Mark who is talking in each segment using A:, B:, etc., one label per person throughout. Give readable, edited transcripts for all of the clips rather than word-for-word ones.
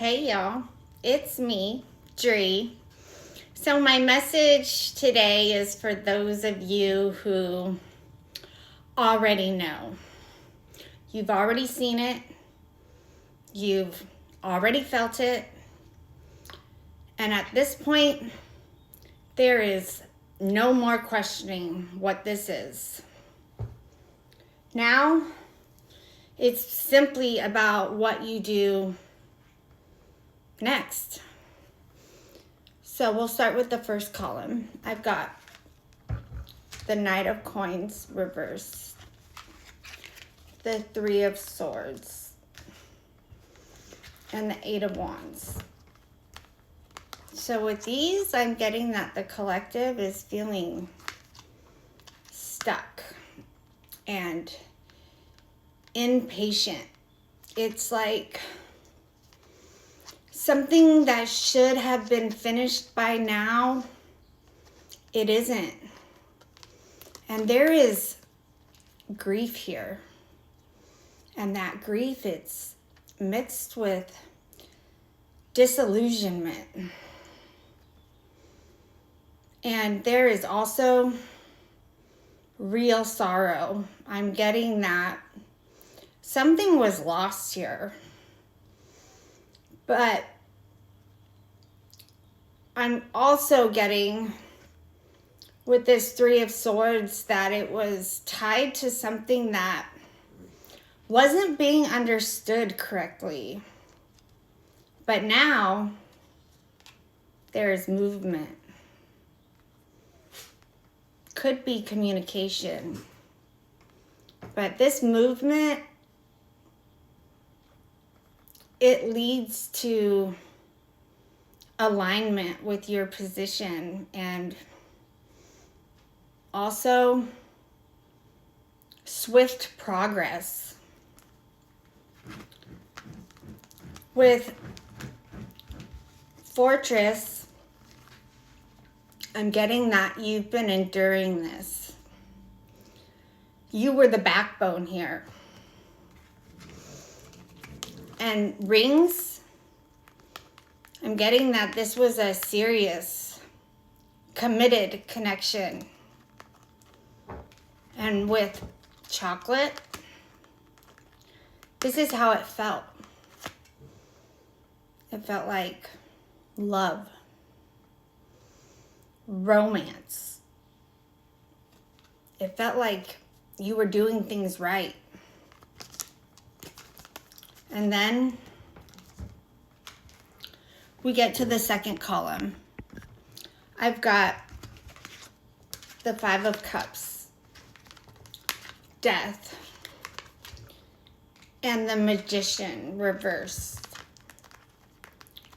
A: Hey y'all, it's me, Dree. So my message today is for those of you who already know. You've already seen it. You've already felt it. And at this point, there is no more questioning what this is. Now, it's simply about what you do next. So we'll start with the first column. I've got the Knight of Coins reversed, the Three of Swords, and the Eight of Wands. So with these, I'm getting that the collective is feeling stuck and impatient. It's like something that should have been finished by now, it isn't. And there is grief here. And that grief, it's mixed with disillusionment. And there is also real sorrow. I'm getting that something was lost here. But I'm also getting with this Three of Swords that it was tied to something that wasn't being understood correctly. But now there's movement. Could be communication. But this movement, it leads to alignment with your position and also swift progress. With Fortress, I'm getting that you've been enduring this. You were the backbone here. And Rings, I'm getting that this was a serious, committed connection. And with Chocolate, this is how it felt. It felt like love, romance. It felt like you were doing things right. And then we get to the second column. I've got the Five of Cups, Death, and the Magician reversed.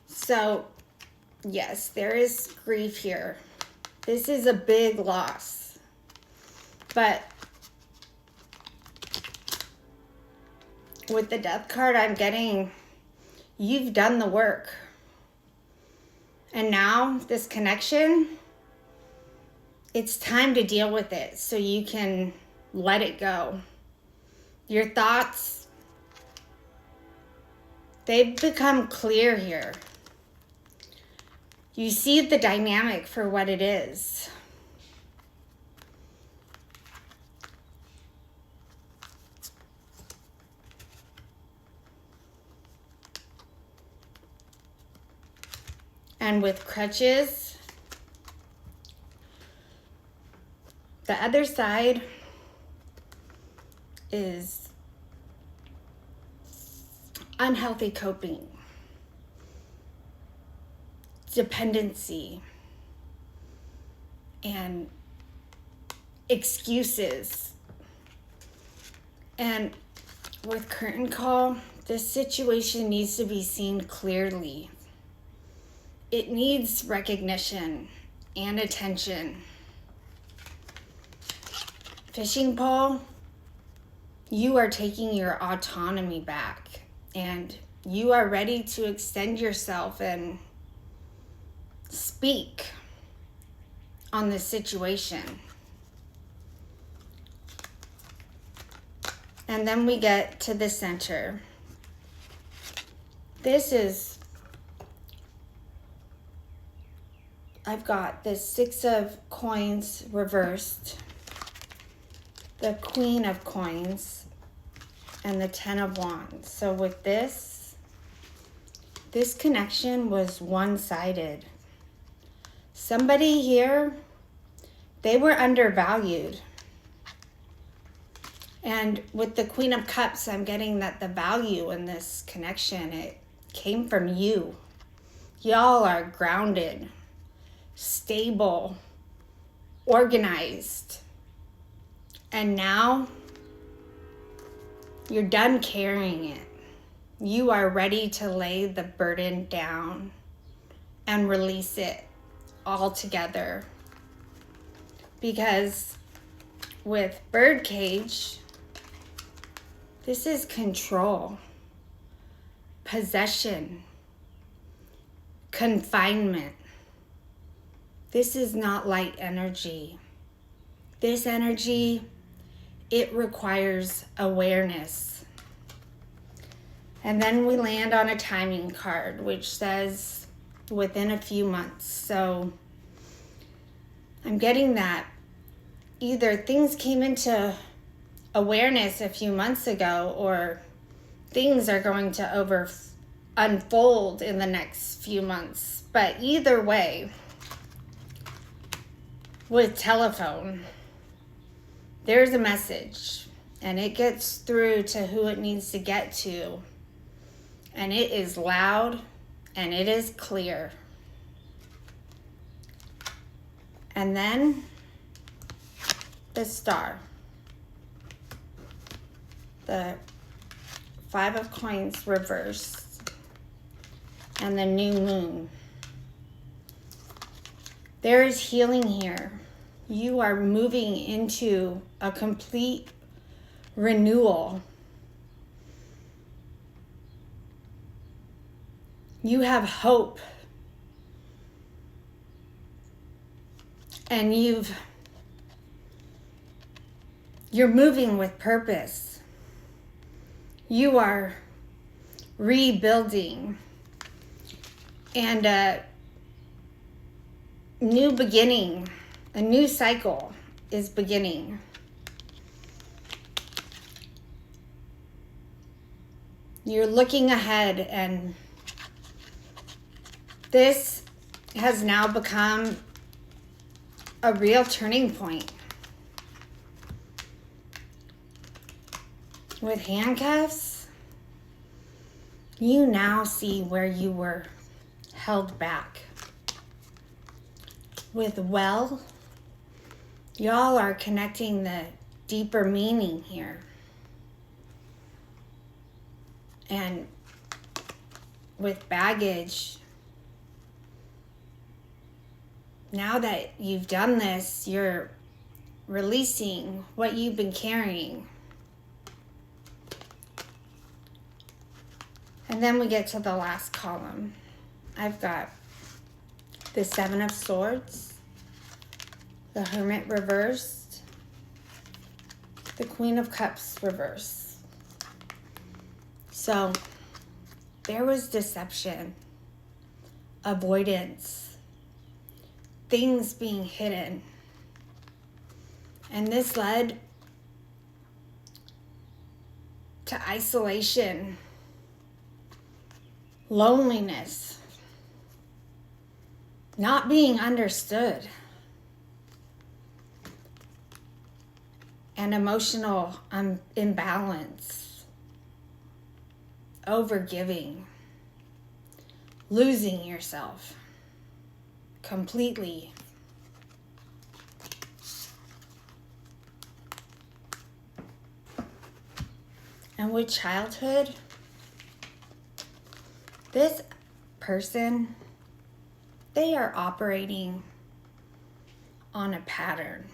A: So, yes, there is grief here. This is a big loss. But with the Death card, I'm getting you've done the work. And now this connection, it's time to deal with it so you can let it go. Your thoughts, they've become clear here. You see the dynamic for what it is. And with Crutches, the other side is unhealthy coping, dependency, and excuses. And with Curtain Call, this situation needs to be seen clearly. It needs recognition and attention. Fishing Pole, you are taking your autonomy back and you are ready to extend yourself and speak on this situation. And then we get to the center. This is I've got the 6 of coins reversed, the Queen of coins, and the 10 of wands. So with this connection was one-sided. Somebody here, they were undervalued. And with the Queen of Cups, I'm getting that the value in this connection, it came from you. Y'all are grounded, stable, organized. And now you're done carrying it. You are ready to lay the burden down and release it all together. Because with Birdcage, this is control, possession, confinement. This is not light energy. This energy, it requires awareness. And then we land on a timing card, which says within a few months. So I'm getting that either things came into awareness a few months ago, or things are going to unfold in the next few months. But either way, with telephone, there's a message, and it gets through to who it needs to get to, and it is loud and it is clear. And then the Star, the 5 of coins reversed, and the new moon. There is healing here. You are moving into a complete renewal. You have hope. And you're moving with purpose. You are rebuilding, and a new beginning, a new cycle is beginning. You're looking ahead, and this has now become a real turning point. With handcuffs, you now see where you were held back. With well, y'all are connecting the deeper meaning here. And with baggage, now that you've done this, you're releasing what you've been carrying. And then we get to the last column. I've got the 7 of Swords, the Hermit reversed, the Queen of Cups reversed. So there was deception, avoidance, things being hidden. And this led to isolation, loneliness, not being understood, and emotional imbalance, overgiving, losing yourself completely. And with childhood, this person, they are operating on a pattern.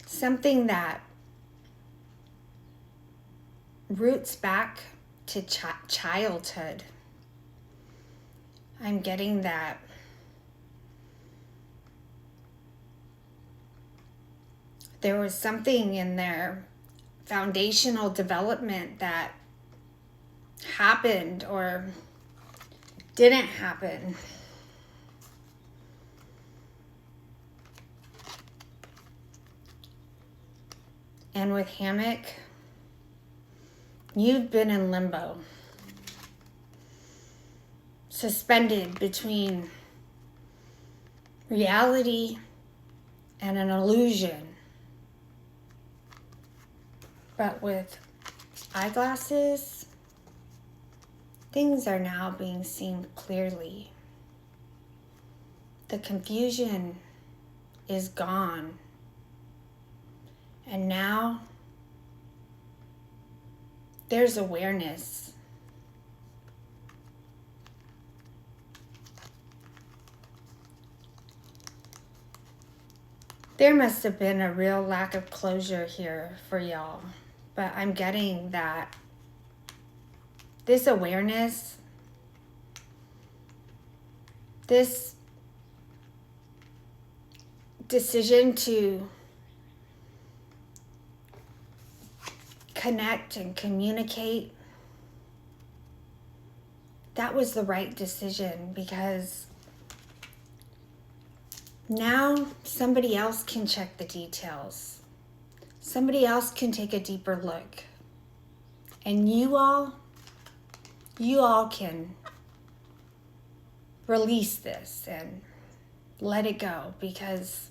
A: Something that roots back to childhood. I'm getting that there was something in their foundational development that happened or didn't happen. And with Hammock, you've been in limbo, suspended between reality and an illusion. But with eyeglasses, things are now being seen clearly. The confusion is gone. And now there's awareness. There must have been a real lack of closure here for y'all, but I'm getting that this awareness, this decision to connect and communicate, that was the right decision, because now somebody else can check the details. Somebody else can take a deeper look. And you all can release this and let it go, because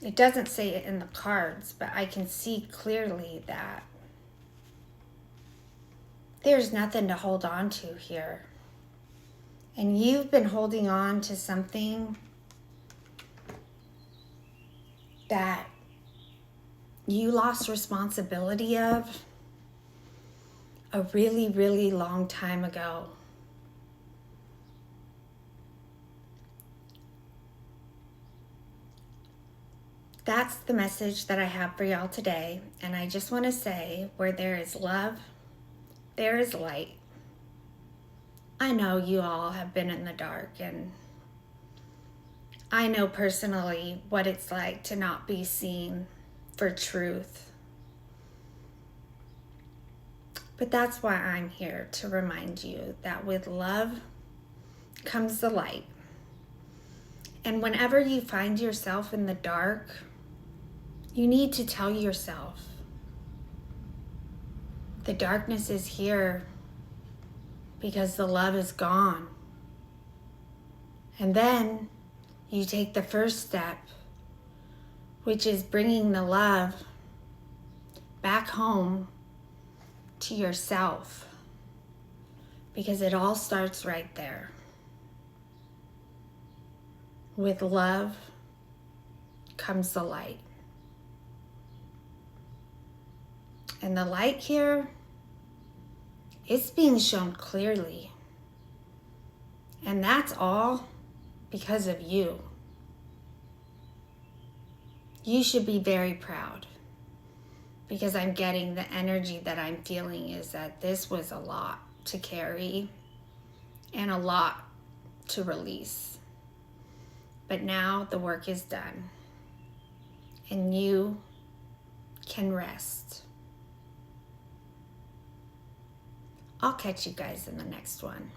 A: it doesn't say it in the cards, but I can see clearly that there's nothing to hold on to here. And you've been holding on to something that you lost responsibility of a really, really long time ago. That's the message that I have for y'all today. And I just want to say, where there is love, there is light. I know you all have been in the dark, and I know personally what it's like to not be seen for truth. But that's why I'm here, to remind you that with love comes the light. And whenever you find yourself in the dark, you need to tell yourself, the darkness is here because the love is gone. And then you take the first step, which is bringing the love back home to yourself, because it all starts right there. With love comes the light. And the light here, it's being shown clearly. And that's all because of you. You should be very proud, because I'm getting the energy that I'm feeling is that this was a lot to carry and a lot to release. But now the work is done, and you can rest. I'll catch you guys in the next one.